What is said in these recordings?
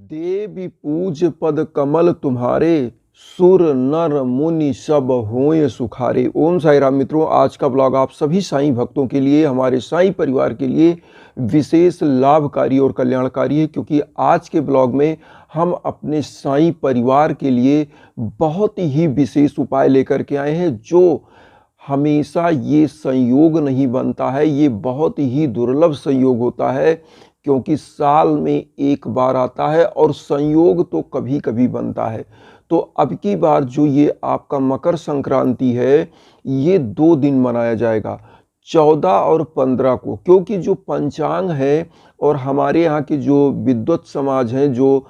देवी पूज पद कमल तुम्हारे, सुर नर मुनि सब होए सुखारे। ओम साई राम मित्रों, आज का ब्लॉग आप सभी साईं भक्तों के लिए, हमारे साईं परिवार के लिए विशेष लाभकारी और कल्याणकारी है, क्योंकि आज के ब्लॉग में हम अपने साईं परिवार के लिए बहुत ही विशेष उपाय लेकर के आए हैं। जो हमेशा ये संयोग नहीं बनता है, ये बहुत ही दुर्लभ संयोग होता है, क्योंकि साल में एक बार आता है और संयोग तो कभी कभी बनता है। तो अब की बार जो ये आपका मकर संक्रांति है, ये 2 दिन मनाया जाएगा, 14 और 15 को, क्योंकि जो पंचांग है और हमारे यहाँ के जो विद्वत समाज हैं, जो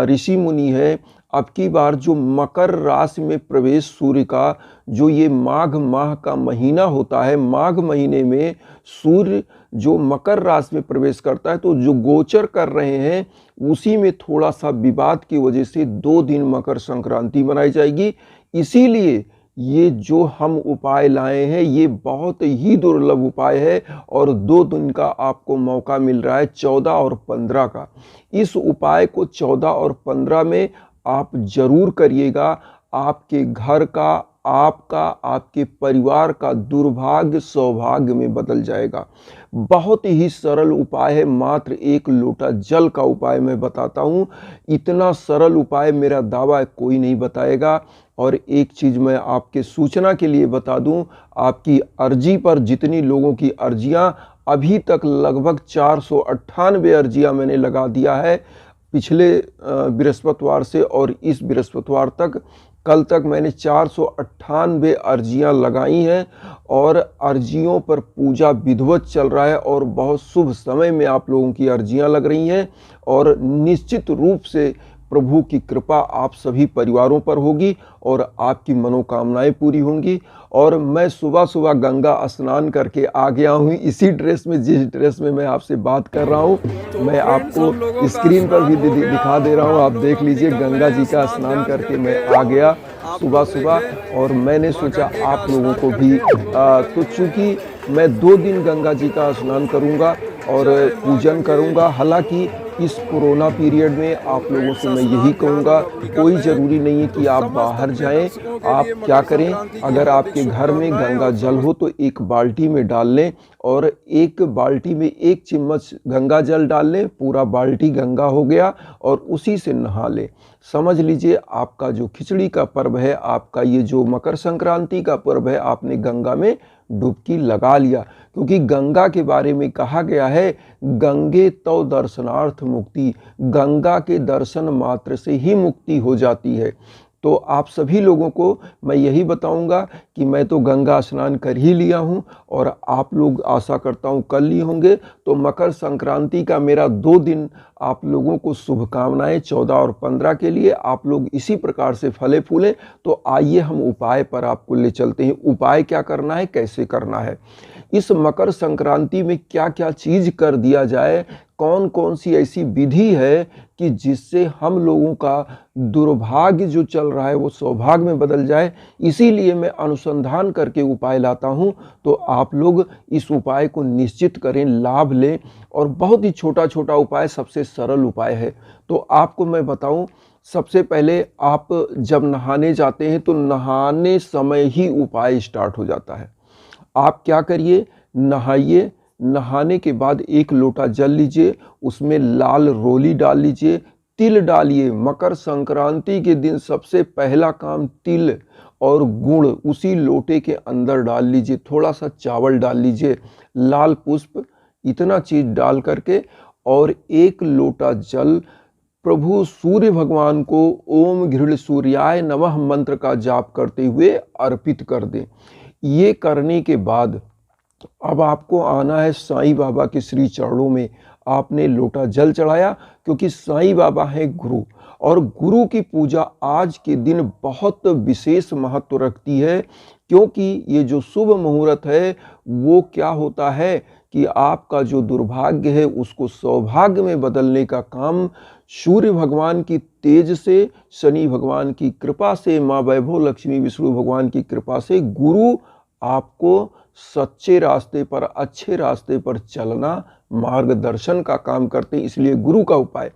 ऋषि मुनि हैं, अब की बार जो मकर राशि में प्रवेश सूर्य का, जो ये माघ माह का महीना होता है, माघ महीने में सूर्य जो मकर राशि में प्रवेश करता है, तो जो गोचर कर रहे हैं उसी में थोड़ा सा विवाद की वजह से 2 दिन मकर संक्रांति मनाई जाएगी। इसीलिए ये जो हम उपाय लाए हैं, ये बहुत ही दुर्लभ उपाय है और 2 दिन का आपको मौका मिल रहा है, 14 और 15 का। इस उपाय को 14 और 15 में आप जरूर करिएगा। आपके घर का, आपका, आपके परिवार का दुर्भाग्य सौभाग्य में बदल जाएगा। बहुत ही सरल उपाय है, मात्र 1 लोटा जल का उपाय मैं बताता हूँ। इतना सरल उपाय मेरा दावा कोई नहीं बताएगा। और एक चीज़ मैं आपके सूचना के लिए बता दूं, आपकी अर्जी पर जितनी लोगों की अर्जियां अभी तक, लगभग 498 अर्जियां मैंने लगा दिया है पिछले बृहस्पतिवार से, और इस बृहस्पतिवार तक, कल तक मैंने 498 अर्जियां लगाई हैं और अर्जियों पर पूजा विधिवत चल रहा है और बहुत शुभ समय में आप लोगों की अर्जियां लग रही हैं। और निश्चित रूप से प्रभु की कृपा आप सभी परिवारों पर होगी और आपकी मनोकामनाएं पूरी होंगी। और मैं सुबह सुबह गंगा स्नान करके आ गया हूँ, इसी ड्रेस में, जिस ड्रेस में मैं आपसे बात कर रहा हूँ, मैं आपको स्क्रीन पर भी दिखा दे रहा हूँ। आप देख लीजिए, गंगा जी का स्नान करके मैं आ गया सुबह सुबह। और मैंने सोचा आप लोगों को भी तो चूँकि मैं 2 दिन गंगा जी का स्नान करूँगा और पूजन करूँगा। हालांकि इस कोरोना पीरियड में आप लोगों से मैं यही कहूँगा, कोई ज़रूरी नहीं है कि आप बाहर जाएं। आप क्या करें, अगर आपके घर में गंगा जल हो तो 1 बाल्टी में डाल लें और 1 बाल्टी में 1 चम्मच गंगा जल डाल लें, पूरा बाल्टी गंगा हो गया, और उसी से नहा लें। समझ लीजिए आपका जो खिचड़ी का पर्व है, आपका ये जो मकर संक्रांति का पर्व है, आपने गंगा में डुबकी लगा लिया। क्योंकि गंगा के बारे में कहा गया है, गंगे तव दर्शनार्थ मुक्ति, गंगा के दर्शन मात्र से ही मुक्ति हो जाती है। तो आप सभी लोगों को मैं यही बताऊंगा कि मैं तो गंगा स्नान कर ही लिया हूं और आप लोग आशा करता हूं कर लिए होंगे। तो मकर संक्रांति का मेरा 2 दिन आप लोगों को शुभकामनाएं 14 और 15 के लिए। आप लोग इसी प्रकार से फले फूलें। तो आइए हम उपाय पर आपको ले चलते हैं। उपाय क्या करना है, कैसे करना है, इस मकर संक्रांति में क्या क्या चीज कर दिया जाए, कौन कौन सी ऐसी विधि है कि जिससे हम लोगों का दुर्भाग्य जो चल रहा है वो सौभाग्य में बदल जाए। इसीलिए मैं अनुसंधान करके उपाय लाता हूं। तो आप लोग इस उपाय को निश्चित करें, लाभ लें। और बहुत ही छोटा छोटा उपाय, सबसे सरल उपाय है। तो आपको मैं बताऊं, सबसे पहले आप जब नहाने जाते हैं तो नहाने समय ही उपाय स्टार्ट हो जाता है। आप क्या करिए, नहाइए, नहाने के बाद 1 लोटा जल लीजिए, उसमें लाल रोली डाल लीजिए, तिल डालिए। मकर संक्रांति के दिन सबसे पहला काम तिल और गुड़ उसी लोटे के अंदर डाल लीजिए, थोड़ा सा चावल डाल लीजिए, लाल पुष्प, इतना चीज डाल करके, और 1 लोटा जल प्रभु सूर्य भगवान को ओम घृण सूर्याय नमः मंत्र का जाप करते हुए अर्पित कर दें। ये करने के बाद अब आपको आना है साईं बाबा के श्री चरणों में। आपने लोटा जल चढ़ाया, क्योंकि साईं बाबा हैं गुरु, और गुरु की पूजा आज के दिन बहुत विशेष महत्व रखती है। क्योंकि ये जो शुभ मुहूर्त है, वो क्या होता है कि आपका जो दुर्भाग्य है उसको सौभाग्य में बदलने का काम सूर्य भगवान की तेज से, शनि भगवान की कृपा से, माँ वैभव लक्ष्मी विष्णु भगवान की कृपा से गुरु आपको सच्चे रास्ते पर, अच्छे रास्ते पर चलना, मार्गदर्शन का काम करते हैं। इसलिए गुरु का उपाय,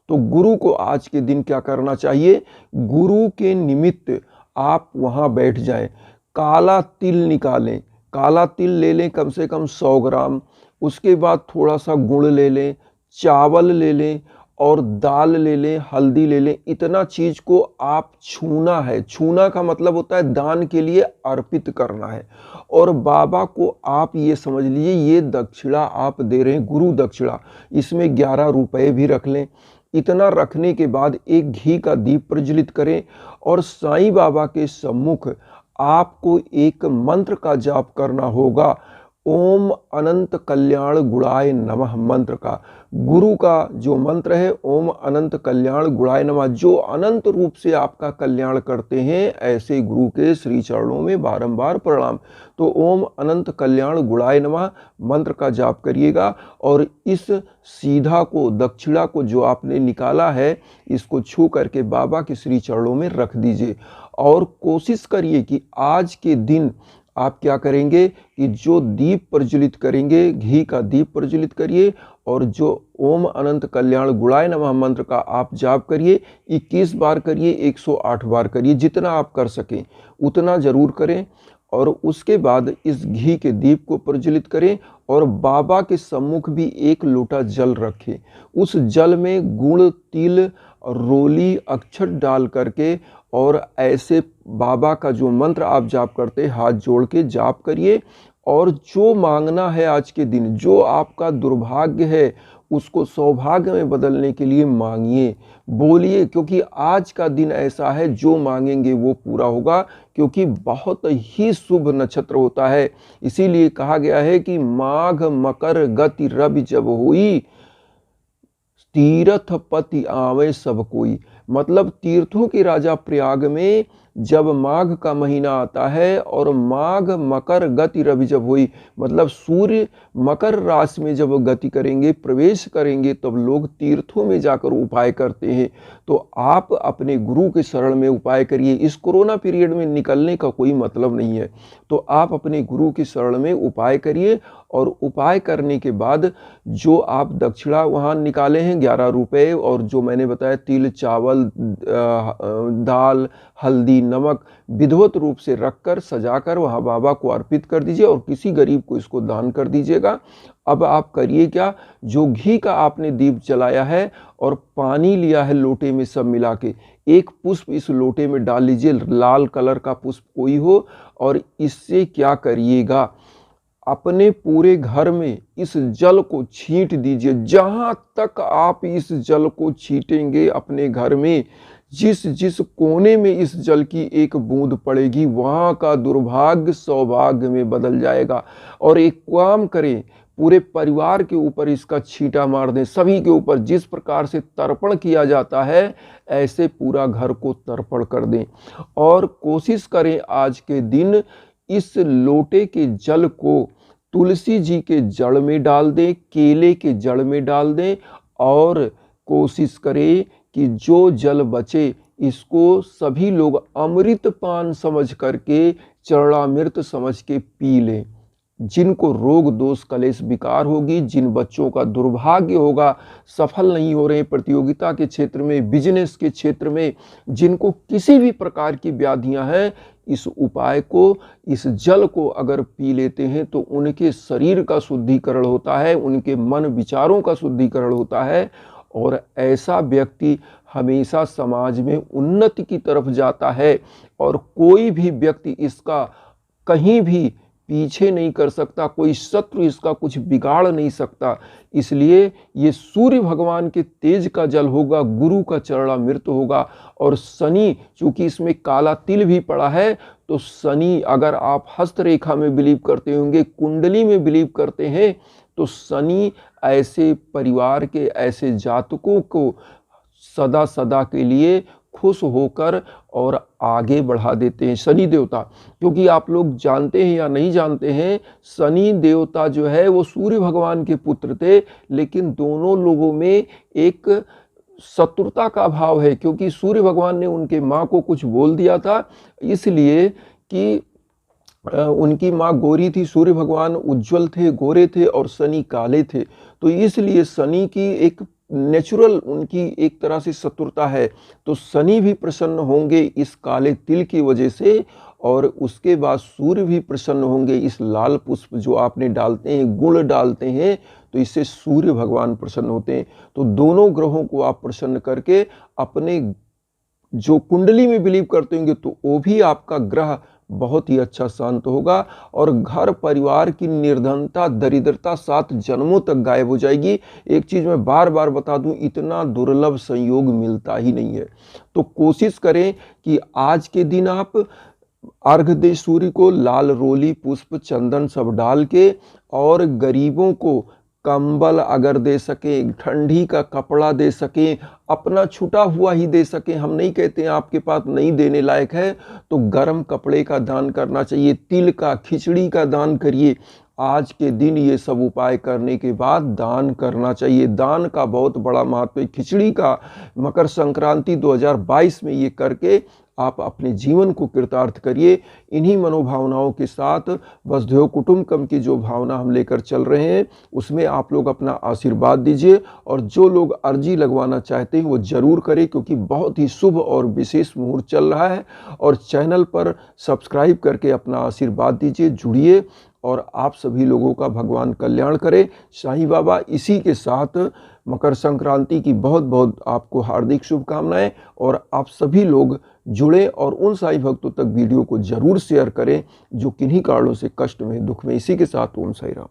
तो गुरु को आज के दिन क्या करना चाहिए, गुरु के निमित्त आप वहाँ बैठ जाएं, काला तिल निकालें, काला तिल ले लें कम से कम 100 ग्राम, उसके बाद थोड़ा सा गुड़ ले लें, चावल ले लें और दाल ले लें, हल्दी ले लें। इतना चीज को आप छूना है। छूना का मतलब होता है दान के लिए अर्पित करना है। और बाबा को आप ये समझ लीजिए ये दक्षिणा आप दे रहे हैं, गुरु दक्षिणा। इसमें 11 रुपए भी रख लें। इतना रखने के बाद एक घी का दीप प्रज्वलित करें और साईं बाबा के सम्मुख आपको एक मंत्र का जाप करना होगा। ओम अनंत कल्याण गुणाय नमः मंत्र का, गुरु का जो मंत्र है ओम अनंत कल्याण गुणाय नमः, जो अनंत रूप से आपका कल्याण करते हैं, ऐसे गुरु के श्री चरणों में बारंबार प्रणाम। तो ओम अनंत कल्याण गुणाय नमः मंत्र का जाप करिएगा और इस सीधा को, दक्षिणा को जो आपने निकाला है, इसको छू करके बाबा के श्री चरणों में रख दीजिए। और कोशिश करिए कि आज के दिन आप क्या करेंगे कि जो दीप प्रज्वलित करेंगे, घी का दीप प्रज्वलित करिए और जो ओम अनंत कल्याण गुणाय नमः मंत्र का आप जाप करिए। 21 बार करिए, 108 बार करिए, जितना आप कर सकें उतना जरूर करें। और उसके बाद इस घी के दीप को प्रज्वलित करें और बाबा के सम्मुख भी एक लोटा जल रखें। उस जल में गुड़, तिल, रोली, अक्षत डाल करके और ऐसे बाबा का जो मंत्र आप जाप करते हाथ जोड़ के जाप करिए। और जो मांगना है आज के दिन, जो आपका दुर्भाग्य है उसको सौभाग्य में बदलने के लिए मांगिए, बोलिए, क्योंकि आज का दिन ऐसा है जो मांगेंगे वो पूरा होगा, क्योंकि बहुत ही शुभ नक्षत्र होता है। इसीलिए कहा गया है कि माघ मकर गति रवि जब हुई, तीर्थ पति आवे सब कोई। मतलब तीर्थों के राजा प्रयाग में जब माघ का महीना आता है और माघ मकर गति रवि जब हुई, मतलब सूर्य मकर राशि में जब गति करेंगे, प्रवेश करेंगे, तब लोग तीर्थों में जाकर उपाय करते हैं। तो आप अपने गुरु के शरण में उपाय करिए। इस कोरोना पीरियड में निकलने का कोई मतलब नहीं है, तो आप अपने गुरु के शरण में उपाय करिए। और उपाय करने के बाद जो आप दक्षिणा वहाँ निकाले हैं 11 रुपए, और जो मैंने बताया तिल, चावल, दाल, हल्दी, नमक विधिवत रूप से रखकर सजाकर वहाँ बाबा को अर्पित कर दीजिए और किसी गरीब को इसको दान कर दीजिएगा। अब आप करिए क्या, जो घी का आपने दीप जलाया है और पानी लिया है लोटे में सब मिला के, एक पुष्प इस लोटे में डाल लीजिए, लाल कलर का पुष्प कोई हो। और इससे क्या करिएगा, अपने पूरे घर में इस जल को छींट दीजिए। जहां तक आप इस जल को छींटेंगे अपने घर में, जिस जिस कोने में इस जल की एक बूंद पड़ेगी, वहां का दुर्भाग्य सौभाग्य में बदल जाएगा। और एक काम करें, पूरे परिवार के ऊपर इसका छींटा मार दें, सभी के ऊपर। जिस प्रकार से तर्पण किया जाता है ऐसे पूरा घर को तर्पण कर दें। और कोशिश करें आज के दिन इस लोटे के जल को तुलसी जी के जड़ में डाल दें, केले के जड़ में डाल दें। और कोशिश करें कि जो जल बचे इसको सभी लोग अमृत पान समझ करके, चरणामृत समझ के पी लें। जिनको रोग दोष कलेश विकार होगी, जिन बच्चों का दुर्भाग्य होगा, सफल नहीं हो रहे प्रतियोगिता के क्षेत्र में, बिजनेस के क्षेत्र में, जिनको किसी भी प्रकार की व्याधियां हैं, इस उपाय को, इस जल को अगर पी लेते हैं तो उनके शरीर का शुद्धिकरण होता है, उनके मन विचारों का शुद्धिकरण होता है। और ऐसा व्यक्ति हमेशा समाज में उन्नति की तरफ जाता है और कोई भी व्यक्ति इसका कहीं भी पीछे नहीं कर सकता, कोई शत्रु इसका कुछ बिगाड़ नहीं सकता। इसलिए ये सूर्य भगवान के तेज का जल होगा, गुरु का चरणामृत होगा। और शनि, चूंकि इसमें काला तिल भी पड़ा है, तो शनि, अगर आप हस्तरेखा में बिलीव करते होंगे, कुंडली में बिलीव करते हैं, तो शनि ऐसे परिवार के, ऐसे जातकों को सदा सदा के लिए खुश होकर और आगे बढ़ा देते हैं शनि देवता। क्योंकि आप लोग जानते हैं या नहीं जानते हैं, शनि देवता जो है वो सूर्य भगवान के पुत्र थे, लेकिन दोनों लोगों में एक शत्रुता का भाव है, क्योंकि सूर्य भगवान ने उनके माँ को कुछ बोल दिया था, इसलिए कि उनकी माँ गोरी थी, सूर्य भगवान उज्जवल थे, गोरे थे, और शनि काले थे। तो इसलिए शनि की एक नेचुरल उनकी एक तरह से शत्रुता है, तो शनि भी प्रसन्न होंगे इस काले तिल की वजह से, और उसके बाद सूर्य भी प्रसन्न होंगे। इस लाल पुष्प जो आपने डालते हैं, गुड़ डालते हैं, तो इससे सूर्य भगवान प्रसन्न होते हैं। तो दोनों ग्रहों को आप प्रसन्न करके अपने जो कुंडली में बिलीव करते होंगे, तो वो भी आपका ग्रह बहुत ही अच्छा शांत होगा, और घर परिवार की निर्धनता दरिद्रता 7 जन्मों तक गायब हो जाएगी। एक चीज मैं बार बार बता दूं, इतना दुर्लभ संयोग मिलता ही नहीं है। तो कोशिश करें कि आज के दिन आप अर्घ दे सूर्य को, लाल रोली पुष्प चंदन सब डाल के, और गरीबों को कंबल अगर दे सकें, ठंडी का कपड़ा दे सकें, अपना छुटा हुआ ही दे सकें। हम नहीं कहते हैं आपके पास नहीं देने लायक है तो गर्म कपड़े का दान करना चाहिए, तिल का, खिचड़ी का दान करिए। आज के दिन ये सब उपाय करने के बाद दान करना चाहिए। दान का बहुत बड़ा महत्व है। खिचड़ी का मकर संक्रांति 2022 में ये करके आप अपने जीवन को कृतार्थ करिए। इन्हीं मनोभावनाओं के साथ वसुधैव कुटुंबकम की जो भावना हम लेकर चल रहे हैं, उसमें आप लोग अपना आशीर्वाद दीजिए, और जो लोग अर्जी लगवाना चाहते हैं वो जरूर करें, क्योंकि बहुत ही शुभ और विशेष मुहूर्त चल रहा है। और चैनल पर सब्सक्राइब करके अपना आशीर्वाद दीजिए, जुड़िए, और आप सभी लोगों का भगवान कल्याण करे। साईं बाबा इसी के साथ मकर संक्रांति की बहुत बहुत आपको हार्दिक शुभकामनाएं, और आप सभी लोग जुड़े और उन साईं भक्तों तक वीडियो को जरूर शेयर करें जो किन्हीं कारणों से कष्ट में, दुख में। इसी के साथ ओम साईं राम।